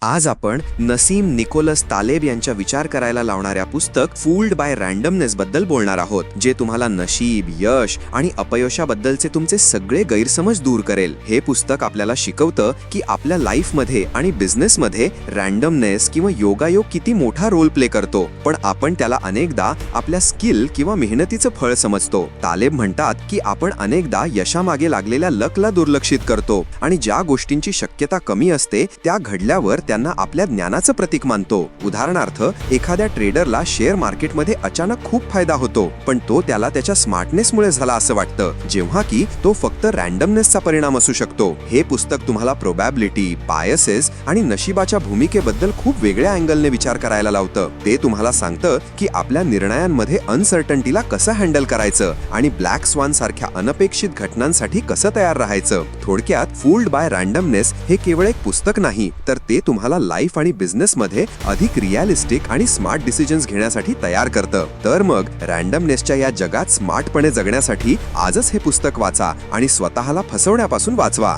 आज आपण नसीम निकोलस तालेब यांच्या विचार करायला लावणाऱ्या पुस्तक फूल्ड बाय रँडमनेस बद्दल बोलणार आहोत, जे तुम्हाला नशीब, यश आणि अपयशाबद्दलचे तुमचे सगळे गैरसमज दूर करेल. हे पुस्तक आपल्याला शिकवतं की आपल्या लाईफमध्ये आणि बिझनेसमध्ये रँडमनेस किंवा योगायोग किती मोठा रोल प्ले करतो, पण आपण त्याला अनेकदा आपल्या स्किल किंवा मेहनतीचं फळ समजतो. तालेब म्हणतात की आपण अनेकदा यशामागे लागलेल्या लकला दुर्लक्षित करतो आणि ज्या गोष्टींची शक्यता कमी असते त्या घडल्यावर त्यांना आपल्या ज्ञानाचं प्रतीक मानतो. उदाहरणार्थ, एखाद्या ट्रेडरला शेअर मार्केटमध्ये अचानक खूप फायदा होतो, पण तो त्याला त्याच्या स्मार्टनेसमुळे झाला असं वाटतं, जेव्हा की तो फक्त रँडमनेसचा परिणाम असू शकतो. हे पुस्तक तुम्हाला प्रोबॅबिलिटी, बायसेस आणि नशिबाच्या भूमिकेबद्दल खूप वेगळ्या अँगलने विचार करायला लावतं. ते तुम्हाला सांगतं की आपल्या निर्णयांमध्ये अनसर्टन्टीला कसं हँडल करायचं आणि ब्लॅक स्वान सारख्या अनपेक्षित घटनांसाठी कसं तयार राहायचं. थोडक्यात, फूल्ड बाय रँडमनेस हे केवळ एक पुस्तक नाही, तर ते तुम्हाला लाईफ आणि बिझनेसमध्ये अधिक रिअलिस्टिक आणि स्मार्ट डिसिजन्स घेण्यासाठी तयार करतं. तर मग रँडमनेसच्या या जगात स्मार्टपणे जगण्यासाठी आजच हे पुस्तक वाचा आणि स्वतःला फसवण्यापासून वाचवा.